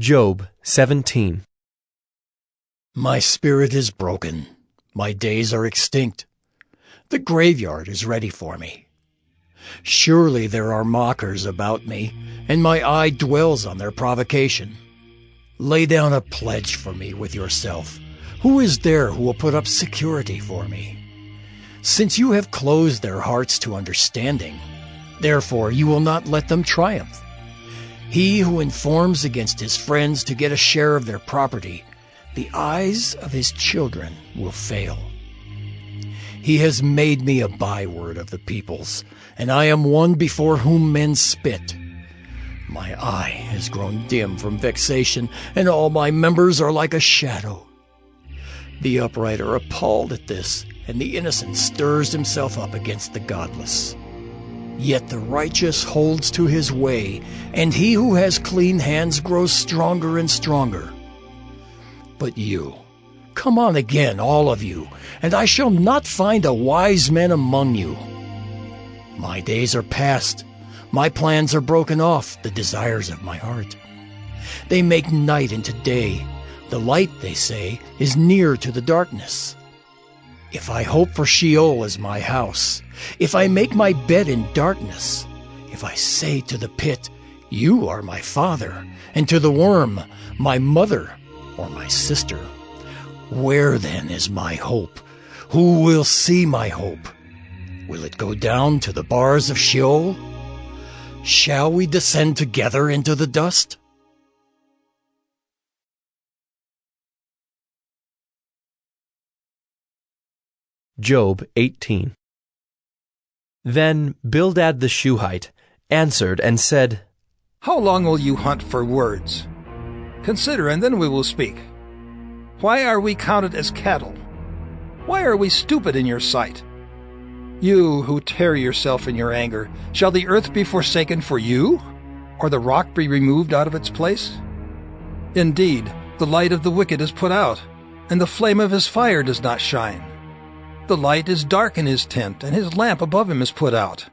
Job 17. My spirit is broken. My days are extinct. The graveyard is ready for me. Surely there are mockers about me, and my eye dwells on their provocation. Lay down a pledge for me with yourself. Who is there who will put up security for me? Since you have closed their hearts to understanding, therefore you will not let them triumph. He who informs against his friends to get a share of their property, the eyes of his children will fail. He has made me a byword of the peoples, and I am one before whom men spit. My eye has grown dim from vexation, and all my members are like a shadow. The upright are appalled at this, and the innocent stirs himself up against the godless. Yet the righteous holds to his way, and he who has clean hands grows stronger and stronger. But you, come on again, all of you, and I shall not find a wise man among you. My days are past, my plans are broken off, the desires of my heart. They make night into day. The light, they say, is near to the darkness. If I hope for Sheol as my house, if I make my bed in darkness, if I say to the pit, you are my father, and to the worm, my mother or my sister, where then is my hope? Who will see my hope? Will it go down to the bars of Sheol? Shall we descend together into the dust? Job 18. Then Bildad the Shuhite answered and said, How long will you hunt for words? Consider, and then we will speak. Why are we counted as cattle? Why are we stupid in your sight? You who tear yourself in your anger, shall the earth be forsaken for you, or the rock be removed out of its place? Indeed, the light of the wicked is put out, and the flame of his fire does not shine. The light is dark in his tent, and his lamp above him is put out.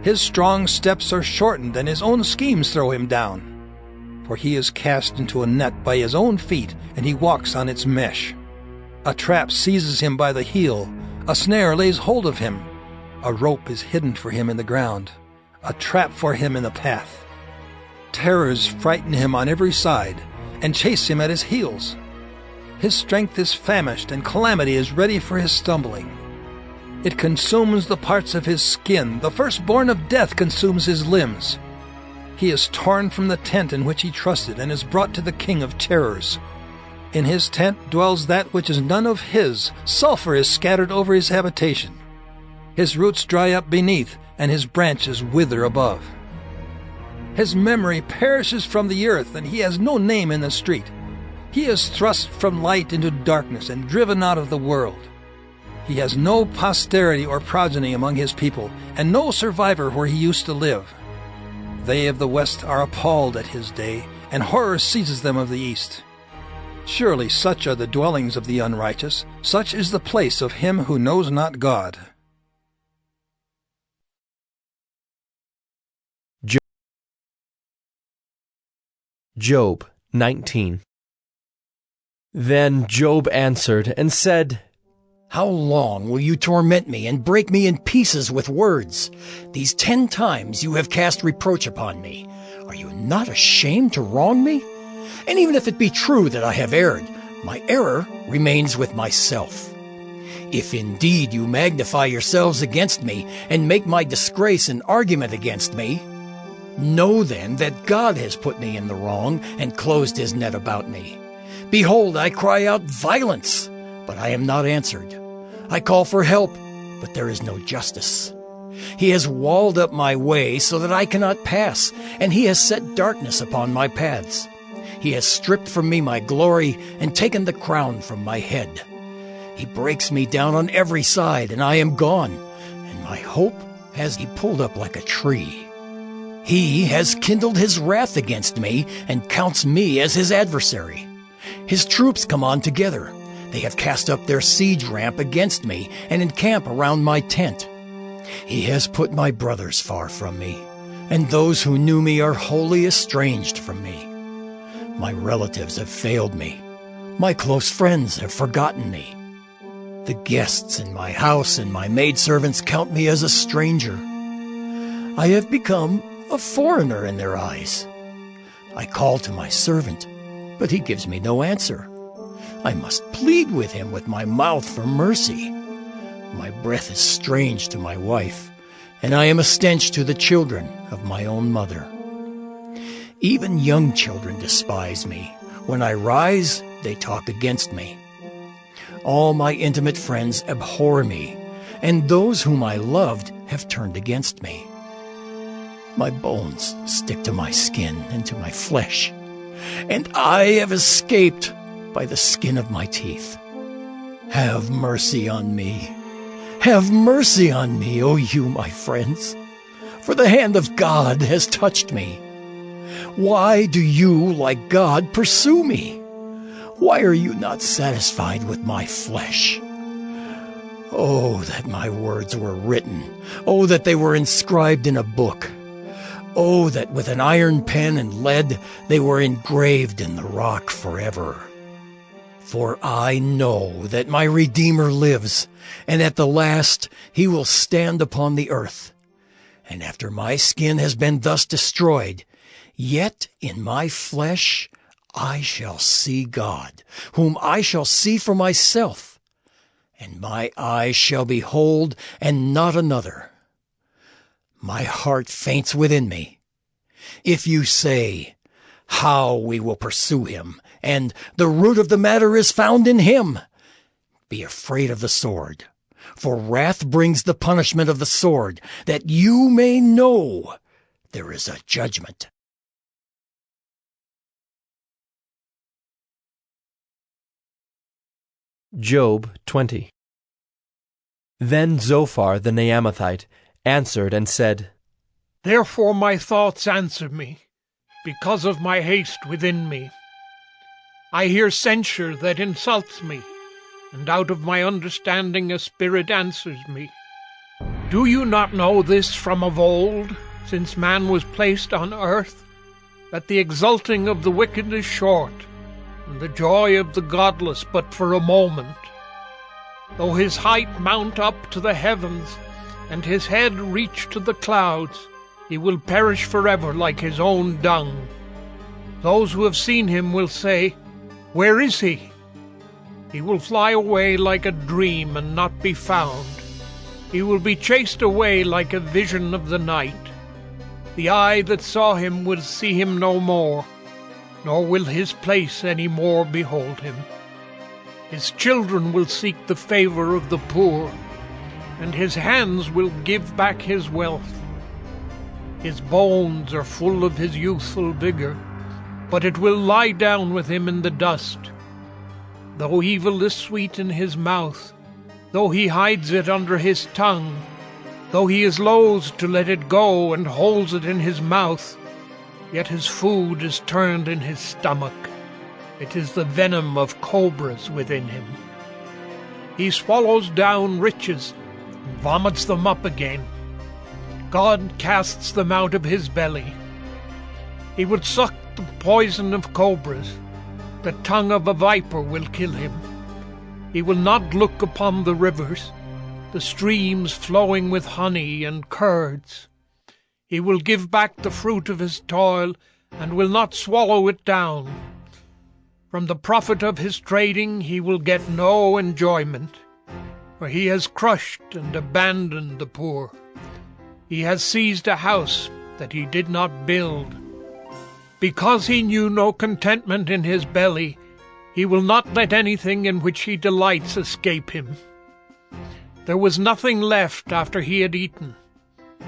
His strong steps are shortened, and his own schemes throw him down. For he is cast into a net by his own feet, and he walks on its mesh. A trap seizes him by the heel, a snare lays hold of him. A rope is hidden for him in the ground, a trap for him in the path. Terrors frighten him on every side, and chase him at his heels. His strength is famished, and calamity is ready for his stumbling. It consumes the parts of his skin. The firstborn of death consumes his limbs. He is torn from the tent in which he trusted, and is brought to the king of terrors. In his tent dwells that which is none of his. Sulfur is scattered over his habitation. His roots dry up beneath, and his branches wither above. His memory perishes from the earth, and he has no name in the street. He is thrust from light into darkness and driven out of the world. He has no posterity or progeny among his people, and no survivor where he used to live. They of the west are appalled at his day, and horror seizes them of the east. Surely such are the dwellings of the unrighteous, such is the place of him who knows not God. Job 19. Then Job answered and said, How long will you torment me and break me in pieces with words? These 10 times you have cast reproach upon me. Are you not ashamed to wrong me? And even if it be true that I have erred, my error remains with myself. If indeed you magnify yourselves against me and make my disgrace an argument against me, know then that God has put me in the wrong and closed his net about me. Behold, I cry out violence, but I am not answered. I call for help, but there is no justice. He has walled up my way so that I cannot pass, and he has set darkness upon my paths. He has stripped from me my glory and taken the crown from my head. He breaks me down on every side, and I am gone, and my hope has he pulled up like a tree. He has kindled his wrath against me and counts me as his adversary. His troops come on together. They have cast up their siege ramp against me and encamp around my tent. He has put my brothers far from me, and those who knew me are wholly estranged from me. My relatives have failed me. My close friends have forgotten me. The guests in my house and my maidservants count me as a stranger. I have become a foreigner in their eyes. I call to my servant, but he gives me no answer. I must plead with him with my mouth for mercy. My breath is strange to my wife, and I am a stench to the children of my own mother. Even young children despise me. When I rise, they talk against me. All my intimate friends abhor me, and those whom I loved have turned against me. My bones stick to my skin and to my flesh, and I have escaped by the skin of my teeth. Have mercy on me. Have mercy on me, O you, my friends, for the hand of God has touched me. Why do you, like God, pursue me? Why are you not satisfied with my flesh? Oh, that my words were written. Oh, that they were inscribed in a book. Oh, that with an iron pen and lead they were engraved in the rock forever. For I know that my Redeemer lives, and at the last he will stand upon the earth. And after my skin has been thus destroyed, yet in my flesh I shall see God, whom I shall see for myself, and my eyes shall behold, and not another. My heart faints within me. If you say, "How we will pursue him," and "The root of the matter is found in him," be afraid of the sword, for wrath brings the punishment of the sword, that you may know there is a judgment. Job 20. Then Zophar the Naamathite answered and said, Therefore my thoughts answer me, because of my haste within me. I hear censure that insults me, and out of my understanding a spirit answers me. Do you not know this from of old, since man was placed on earth, that the exulting of the wicked is short, and the joy of the godless but for a moment? Though his height mount up to the heavens, and his head reach to the clouds, he will perish forever like his own dung. Those who have seen him will say, Where is he? He will fly away like a dream and not be found. He will be chased away like a vision of the night. The eye that saw him will see him no more, nor will his place any more behold him. His children will seek the favor of the poor, and his hands will give back his wealth. His bones are full of his youthful vigor, but it will lie down with him in the dust. Though evil is sweet in his mouth, though he hides it under his tongue, though he is loath to let it go and holds it in his mouth, yet his food is turned in his stomach. It is the venom of cobras within him. He swallows down riches and vomits them up again. God casts them out of his belly. He would suck the poison of cobras. The tongue of a viper will kill him. He will not look upon the rivers, the streams flowing with honey and curds. He will give back the fruit of his toil, and will not swallow it down. From the profit of his trading he will get no enjoyment, for he has crushed and abandoned the poor. He has seized a house that he did not build. Because he knew no contentment in his belly, he will not let anything in which he delights escape him. There was nothing left after he had eaten.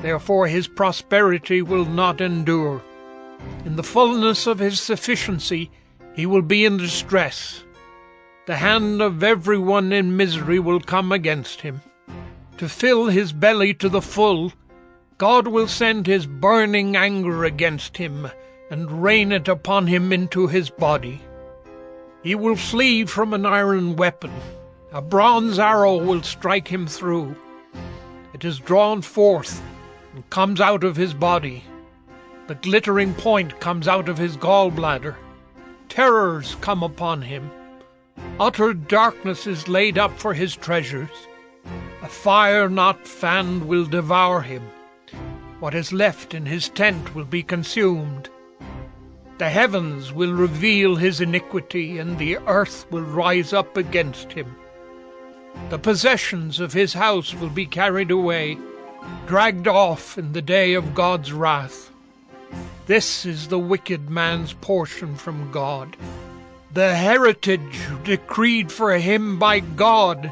Therefore his prosperity will not endure. In the fullness of his sufficiency he will be in distress. The hand of everyone in misery will come against him. To fill his belly to the full, God will send his burning anger against him, and rain it upon him into his body. He will flee from an iron weapon. A bronze arrow will strike him through. It is drawn forth and comes out of his body. The glittering point comes out of his gallbladder. terrors come upon him. Utter darkness is laid up for his treasures. A fire not fanned will devour him. What is left in his tent will be consumed. The heavens will reveal his iniquity, and the earth will rise up against him. The possessions of his house will be carried away, dragged off in the day of God's wrath. This is the wicked man's portion from God, the heritage decreed for him by God.